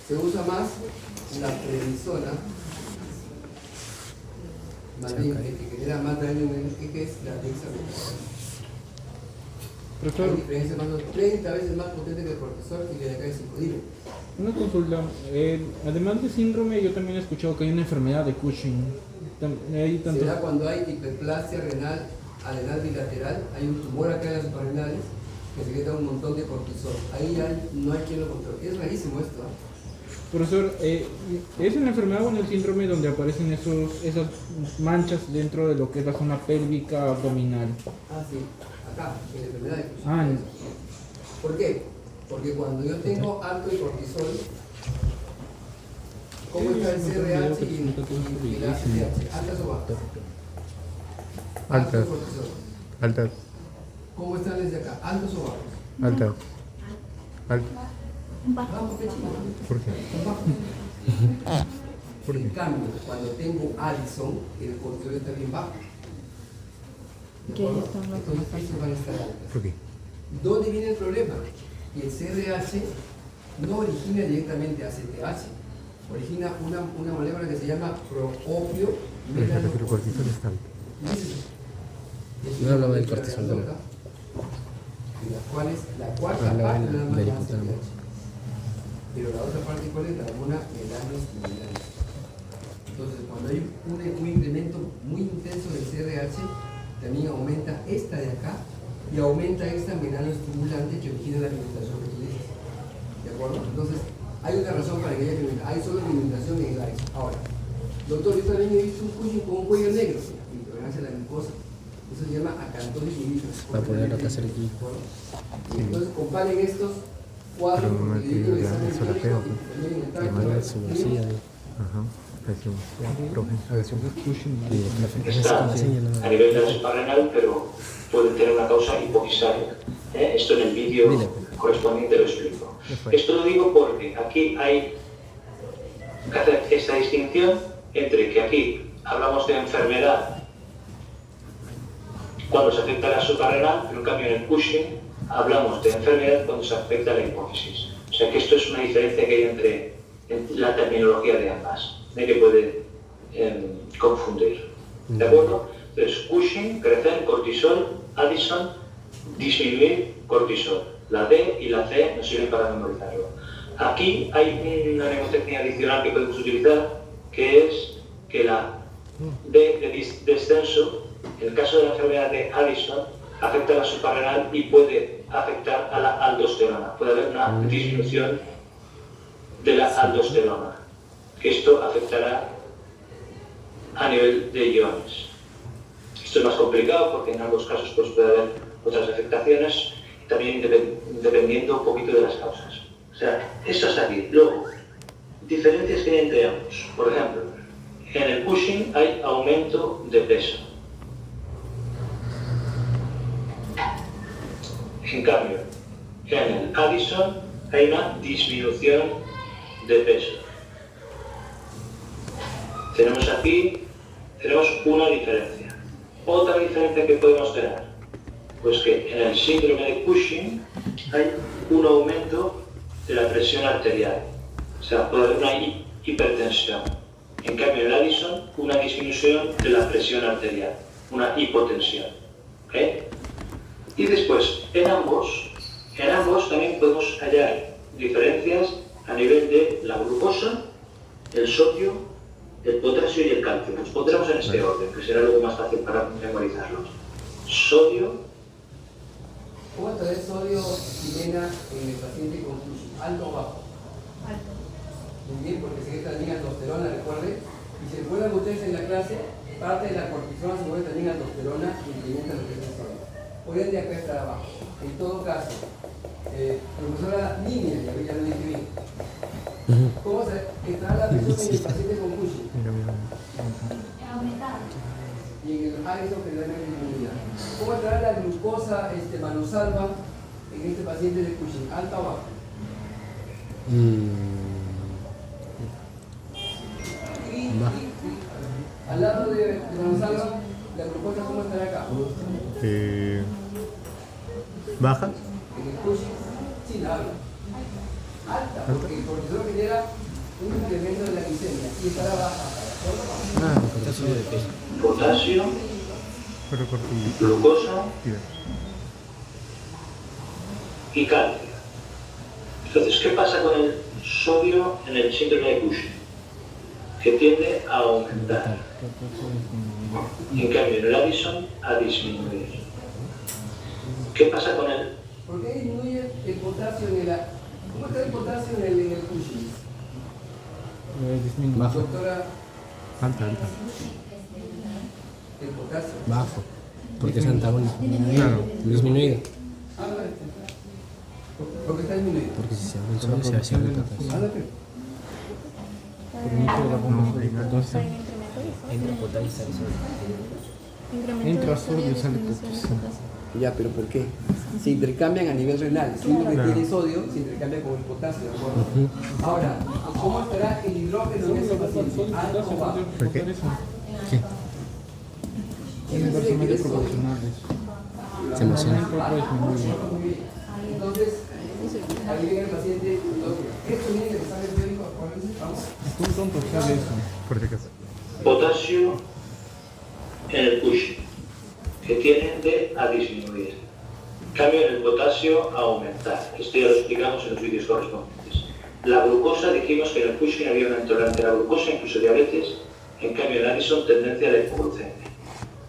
Se usa más la prednisona, más bien, que genera más daño en el eje, que es la dexametasona. Hay diferencia más de 30 veces más potente que el cortisol y que de acá es 5. Dime. Una consulta, además de síndrome, yo también he escuchado que hay una enfermedad de Cushing. Se da cuando hay hiperplasia renal, adenal bilateral, hay un tumor acá en las suprarrenales que secreta un montón de cortisol. Ahí no hay quien lo controle. Es rarísimo esto, ¿eh? Profesor, ¿es en la enfermedad o en el síndrome donde aparecen esas manchas dentro de lo que es la zona pélvica abdominal? Ah, sí, acá, en la enfermedad de Cushing. Ah, ¿Por qué? Porque cuando yo tengo alto de cortisol, ¿cómo está el CRH y la ACTH? ¿Altas o bajas? Altas. Cortisol. Altas. ¿Cómo están desde acá? ¿Altos o bajos? Altas. Altas. Vamos, qué chido. ¿Por qué? ¿Por En qué? cambio, cuando tengo Addison, el cortisol está bien bajo. ¿De acuerdo? Entonces, esos van a estar altas. ¿Por qué? ¿Dónde viene el problema? Que el CRH no origina directamente ACTH, origina una molécula que se llama propio Pero el cortisol está alto. No hablaba del cortisol, no. De las cuales la cuarta Hablaba parte nada más del la hipotálamo. ACTH. Pero la otra parte, ¿cuál es? La hormona melanoestimulante. Entonces, cuando hay un incremento muy intenso del CRH, también aumenta esta de acá y aumenta esta melanoestimulante que origina la pigmentación que tú dices. ¿De acuerdo? Entonces, hay una razón para que haya pigmentación. Hay solo pigmentación en el Addison. Ahora, doctor, yo también he visto un Cushing con un cuello negro, intolerancia a la glucosa. Eso se llama acantosis nigricans. Para poner acá hacer aquí. Entonces, comparen estos cuadros. Pero no porque tiene digo, la examen solapeo, clínico y también en el Que tacto, manda su bolsilla de Ajá. Agresión. Profe. Agresión. Está a nivel de la suprarrenal, pero puede tener una causa hipoxiárica. Esto en el vídeo correspondiente lo explico. Esto lo digo porque aquí hay que hacer esta distinción entre que aquí hablamos de enfermedad cuando se afecta la suprarrenal, pero en cambio en el Cushing hablamos de enfermedad cuando se afecta la hipófisis. O sea que esto es una diferencia que hay entre la terminología de ambas, que puede confundir. ¿De acuerdo? Entonces, Cushing, crecer, cortisol, Addison, disminuir cortisol. La D y la C nos sirven para memorizarlo. Aquí hay una mnemotecnia adicional que podemos utilizar, que es que la D de descenso, en el caso de la enfermedad de Addison, afecta a la suprarrenal y puede afectar a la aldosterona. Puede haber una disminución de la aldosterona, que esto afectará a nivel de iones. Esto es más complicado porque en ambos casos pues, puede haber otras afectaciones, también dependiendo un poquito de las causas. O sea, esto hasta aquí. Luego, diferencias que hay entre ambos. Por ejemplo, en el Cushing hay aumento de peso. En cambio, en el Addison hay una disminución de peso. Tenemos una diferencia. Otra diferencia que podemos tener, pues que en el síndrome de Cushing hay un aumento de la presión arterial. O sea, puede haber una hipertensión. En cambio, en el Addison, una disminución de la presión arterial, una hipotensión. ¿Okay? Y después, en ambos también podemos hallar diferencias a nivel de la glucosa, el sodio, el potasio y el calcio. Los pondremos en este orden, que será luego más fácil para memorizarlos. Sodio. ¿Cómo está el sodio Jimena en el paciente con Cushing? ¿Alto o bajo? Alto. Muy bien, porque se también aldosterona, recuerde. Y si recuerdan ustedes en la clase, parte de la cortisona se vuelve también aldosterona y incrementa lo que es el sodio. Por ende, acá está abajo. En todo caso, profesora Niña, ya lo dije bien. ¿Cómo está la presión en el paciente con Cushing? Aumentada. Y en el Addison generalmente disminuida. ¿Cómo estará la glucosa manosalva en este paciente de Cushing? ¿Alta o baja? Al lado de manosalva, la glucosa, ¿cómo estará acá? ¿Baja? En el Cushing, sí, la habla. Alta, porque el cortisol que solo genera un incremento de la glicemia y estará baja. Ah, potasio de qué. Potasio, Pero cortito. glucosa Bien. y calcio. Entonces, ¿qué pasa con el sodio en el síndrome de Cushing? Que tiende a aumentar. En cambio, en el Addison, a disminuir. ¿Qué pasa con el? ¿Por qué disminuye el potasio en el... ¿Cómo está el potasio en el Cushing? Disminuye. Bajo. Doctora, Alta, alta. el potasio. Bajo. Porque es antagónico. Claro. Disminuido. Porque está disminuido. Porque si se abre el sodio se hace el potasio. Ándate. Permite la formación de potasio. Entra potasio y sale sodio. Entra sodio y sale potasio. Ya, pero ¿por qué? Se intercambian a nivel renal. Si uno que Claro. tiene sodio, se intercambia con el potasio, ¿de acuerdo? Ahora, ¿cómo estará el hidrógeno en ese paciente? ¿Alto o bajo? ¿Por qué? ¿Qué? Es inversamente proporcional. Se emociona. Muy bien. Entonces, ahí viene el paciente. Esto viene del examen médico. Vamos. Un tonto sabe eso. Por si acaso. Potasio en el Cushing, que tiende a disminuir. Cambio en el potasio a aumentar. Esto ya lo explicamos en los vídeos correspondientes. La glucosa, dijimos que en el Cushing había una intolerancia a la glucosa, incluso diabetes. En cambio, en Addison, tendencia a la hipoglucemia.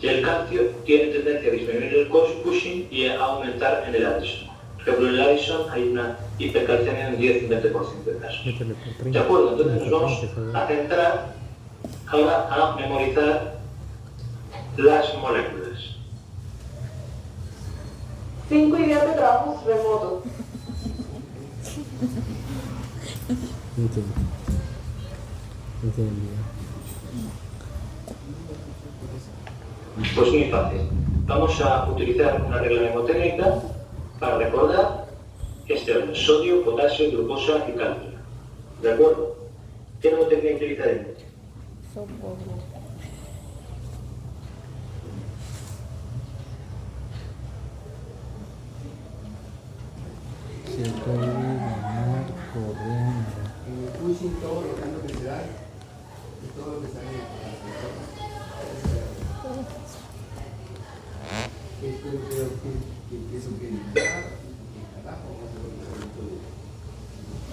Y el calcio tiene tendencia a disminuir en el Cushing y a aumentar en el Addison. Por ejemplo, en el Addison hay una hipercalcemia en un 10-20% de casos. Métele por 30. ¿De acuerdo? Entonces nos vamos a centrar ahora a memorizar las moléculas. 5 días de trabajos remotos. No entiendo. No entiendo ni idea. Pues muy fácil. Vamos a utilizar una regla mnemotécnica para recordar este orden: sodio, potasio, glucosa y calcio. ¿De acuerdo? ¿Qué mnemotécnica utilizaremos? Se puede ganar corriendo. En el Cushing todo lo que se da y todo lo que sale en el potasio. Esto creo que eso que carajo, no sé lo que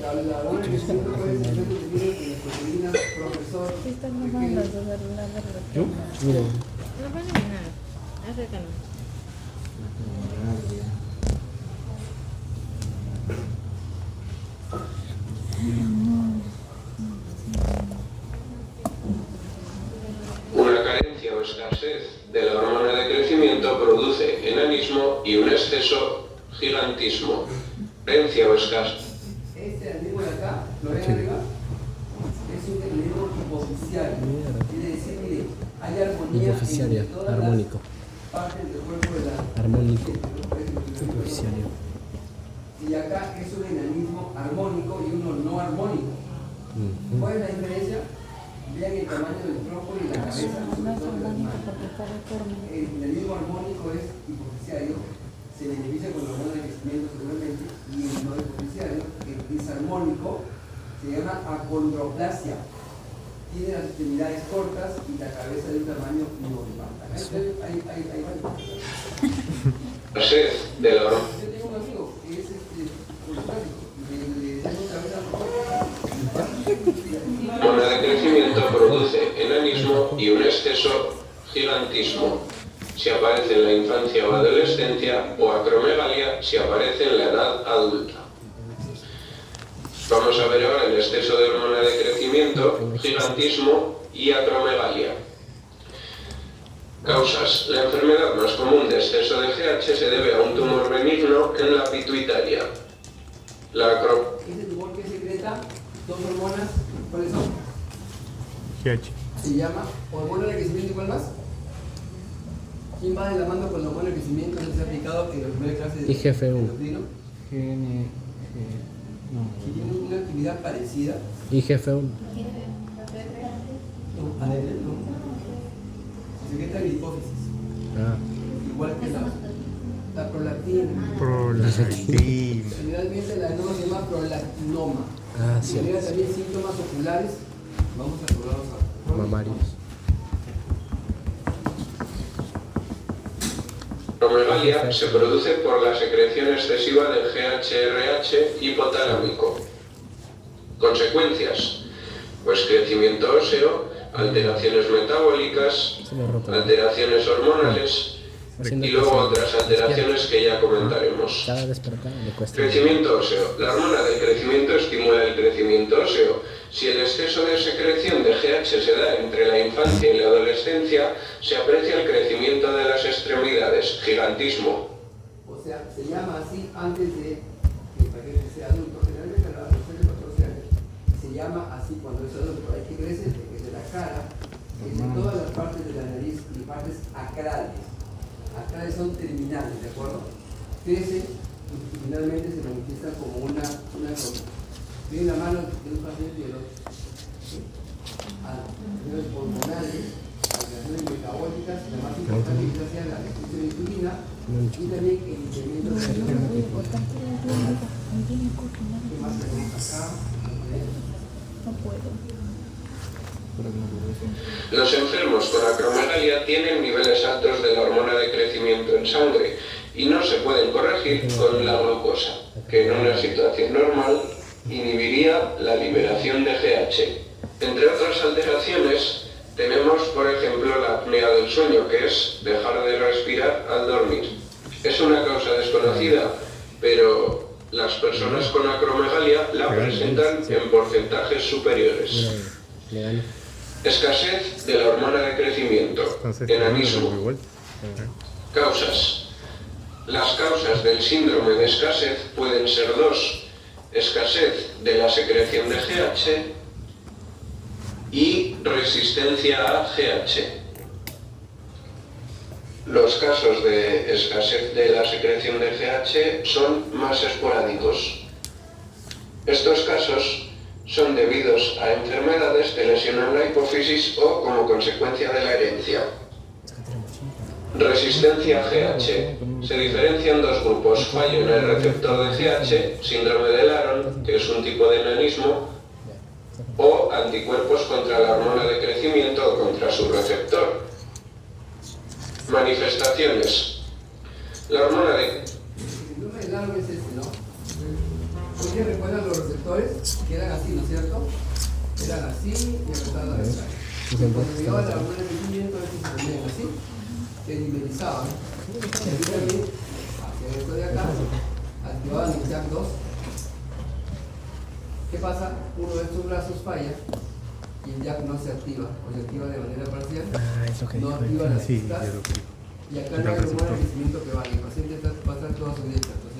la hora que siempre puede ser que tiene en las proteínas, profesor. ¿Yo? Mira, No pasa nada. Acércanos. Una carencia o escasez de la hormona de crecimiento produce enanismo y un exceso gigantismo. Carencia o escasez. Este anismo de acá, ¿lo ven arriba? Es un anismo hipoficiario. Quiere decir, mire, hay armonía hipoficiario, en todas armónico. las partes del cuerpo de la... Armónico. Hipoficiario. Y acá es un enanismo armónico y uno no armónico. ¿Cuál es la diferencia? Vean el tamaño del tronco y la cabeza. El enanismo armónico es hipoficiario, se beneficia con la hormona de crecimiento seguramente, y el no hipoficiario, que es armónico, se llama acondroplasia. Tiene las extremidades cortas y la cabeza de un tamaño normal. Hay Escasez de la hormona. Yo tengo un amigo que es ortopédico y le da una cabeza La hormona de crecimiento produce enanismo y un exceso gigantismo si aparece en la infancia o adolescencia, o acromegalia si aparece en la edad adulta. Vamos a ver ahora el exceso de hormona de crecimiento, gigantismo y acromegalia. Causas. La enfermedad más común de exceso de GH se debe a un tumor benigno en la pituitaria. Ese tumor que secreta dos hormonas, ¿cuáles son? GH. Se llama hormona de crecimiento, ¿y cuál más? ¿Quién va de la mano con la hormona de crecimiento que se ha aplicado en la primera clase de IGF-1. endocrino? No. Que tiene una actividad parecida. IGF-1. No, ADN, no. Se secreta en la hipófisis. Ah, Igual que la prolactina. Prolactina. Generalmente la adenoma se llama prolactinoma. Ah, Si tuviera cierto. también síntomas oculares, vamos a probarlos a Mamarios. Acromegalia se produce por la secreción excesiva del GHRH hipotalámico. Consecuencias: pues crecimiento óseo, alteraciones metabólicas, Se me ha roto. alteraciones hormonales Haciendo y luego que se- otras alteraciones que ya comentaremos. Cada despertar le cuesta. Crecimiento óseo. La hormona del crecimiento estimula el crecimiento óseo. Si el exceso de secreción de GH se da entre la infancia y la adolescencia, se aprecia el crecimiento de las extremidades, gigantismo. O sea, se llama así antes de que el paciente sea adulto. Generalmente a los 14 años. Se llama así cuando es adulto. Hay que crecer desde la cara, desde todas las partes de la nariz y partes acrales. Acrales son terminales, ¿de acuerdo? Crecen y finalmente se manifiestan como una cosa. Tiene la mano de un paciente y el otro. ¿Sí? Alteraciones pulmonares, alteraciones metabólicas, la más importante que sea la restricción de insulina y también el incremento de la ¿Qué más tenemos acá? No puedo. Los enfermos con acromegalia tienen niveles altos de la hormona de crecimiento en sangre y no se pueden corregir con la glucosa, que en una situación normal inhibiría la liberación de GH. Entre otras alteraciones, tenemos, por ejemplo, la apnea del sueño, que es dejar de respirar al dormir. Es una causa desconocida, pero las personas con acromegalia la presentan en porcentajes superiores. Le gano. Escasez de la hormona de crecimiento, Entonces, enanismo. igual. Causas. Las causas del síndrome de escasez pueden ser dos: escasez de la secreción de GH y resistencia a GH. Los casos de escasez de la secreción de GH son más esporádicos. Estos casos son debidos a enfermedades que lesionan la hipófisis o como consecuencia de la herencia. Resistencia a GH. Se diferencian dos grupos: fallo en el receptor de GH, síndrome de Laron, que es un tipo de enanismo, o anticuerpos contra la hormona de crecimiento o contra su receptor. Manifestaciones. La hormona de... El síndrome de Laron es este, ¿no? ¿Ustedes recuerdan los receptores? Que eran así, ¿no es cierto? Eran así y apretados a la Cuando llegaba la hormona de crecimiento, estos se ponían así, se dimerizaban. Y aquí también, hacia esto de acá, activaban el JAK2. ¿Qué pasa? Uno de estos brazos falla y el JAK no se activa, o se activa de manera parcial. Ah, eso que No dijo. activa las Sí, cistas. ya lo vi. Y acá no hay hormona de crecimiento que vaya. El paciente va a estar toda su vida, entonces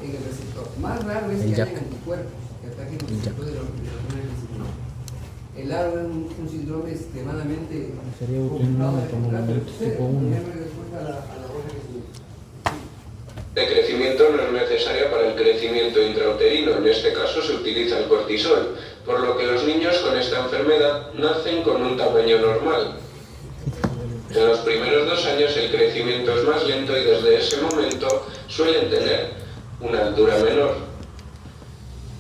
en el receptor. Más raro es El que JAK. haya anticuerpos que ataquen el El JAK. receptor de la hormona de crecimiento. El Laron es un síndrome extremadamente Sería útil complicado uno de como controlar, pero tipo 1. déjame respuesta a la hormona de crecimiento. de crecimiento no es necesaria para el crecimiento intrauterino. En este caso se utiliza el cortisol, por lo que los niños con esta enfermedad nacen con un tamaño normal. En los primeros 2 años el crecimiento es más lento y desde ese momento suelen tener una altura menor.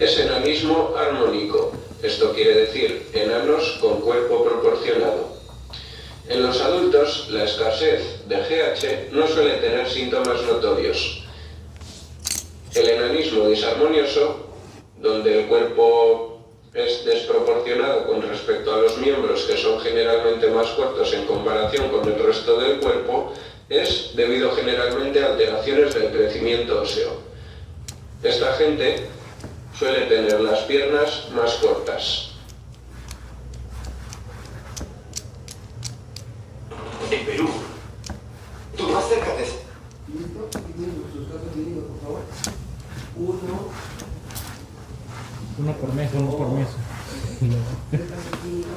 Es enanismo armónico, esto quiere decir enanos con cuerpo proporcionado. En los adultos, la escasez de GH no suele tener síntomas notorios. El enanismo disarmonioso, donde el cuerpo es desproporcionado con respecto a los miembros, que son generalmente más cortos en comparación con el resto del cuerpo, es debido generalmente a alteraciones del crecimiento óseo. Esta gente suele tener las piernas más cortas. En Perú. Tú más acércate. ¿Listo? Aquí tienen sus datos clínicos, por favor. Uno por mes, uno por mes. Tres datos clínicos.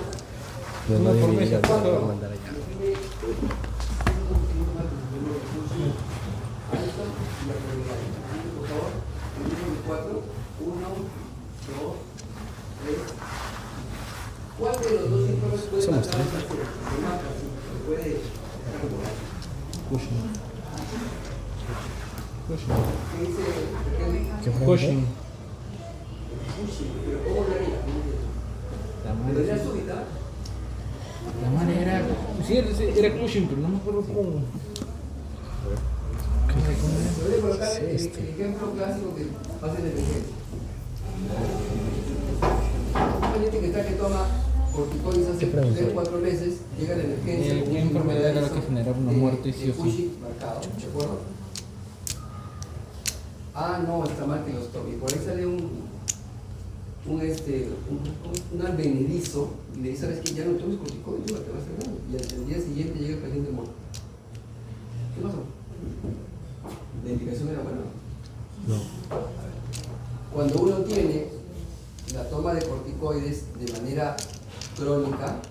No, Uno por no, mes, no, por no, favor. no, mandar allá. ¿Cuál de los dos síntomas puede Somos pasar? tres. Puede Cushing. ¿Qué dice Raquel? ¿Qué fue? Cushing. Pero ¿cómo lo haría? La ¿De manera madre, súbita? la madre era. Sí, era Cushing, pero no me acuerdo cómo. Se voy a colocar el ejemplo clásico que pasa en emergencia. Un paciente que está que toma corticoides hace 3 o 4 meses, llega a la emergencia. ¿Qué enfermedad era la que generaba una muerte sí o sí? Cushing marcado, ¿de acuerdo? Ah, no, está mal que los tome. Y por ahí sale un advenedizo y le dice, ¿sabes qué? Ya no tomes corticoides, te vas a hacer daño. Y al día siguiente llega el paciente muerto. ¿Qué pasó? ¿La indicación era buena? No. Cuando uno tiene la toma de corticoides de manera crónica,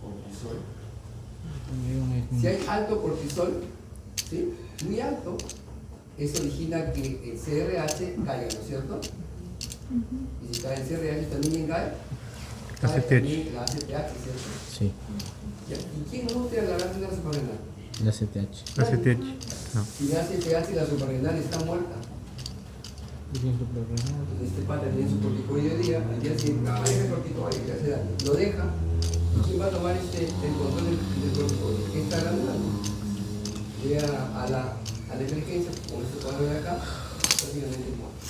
cortisol, si hay alto cortisol, ¿sí? Muy alto, eso origina que el CRH caiga, ¿no es cierto? Y si cae el CRH también cae, cae ACTH. también la ACTH, ¿cierto? Sí, Ya. ¿Y quién nutre a la glándula suprarrenal? la CTH. ACTH. No. Si la ACTH y la suprarrenal está muerta, entonces este pata tiene su corticoide de día, al día siguiente, no, deja el corticoide, que hace daño. Lo deja, ¿quién va a tomar el control del corticoide? Esta glándula llega a la emergencia, como este cuadro de acá, prácticamente muerto.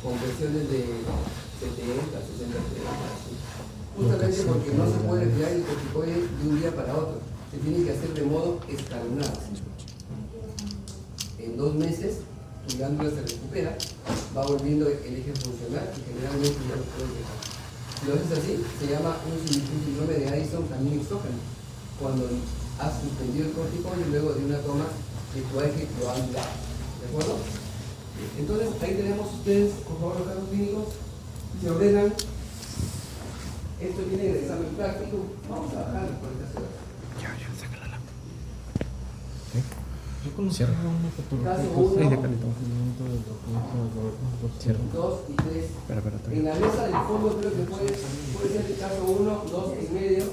Con versiones de 70, 60, 70, así. Justamente porque no se puede retirar el corticoide de un día para otro, se tiene que hacer de modo escalonado. En 2 meses tu glándula se recupera, va volviendo el eje funcional y generalmente ya lo puedes dejar. Si lo haces así, se llama un síndrome de Addison también exógeno, cuando has suspendido el corticoide luego de una toma de tu eje lo han dado. ¿De acuerdo? Entonces, ahí tenemos ustedes, por favor, los casos clínicos, se ordenan. Esto viene del examen práctico. Vamos a bajar por esta ciudad. Yo conocí una Caso fotografía 1, Cierra. 2 y 3. Espera, En la mesa del fondo creo que puede ser el caso 1, 2 en medio.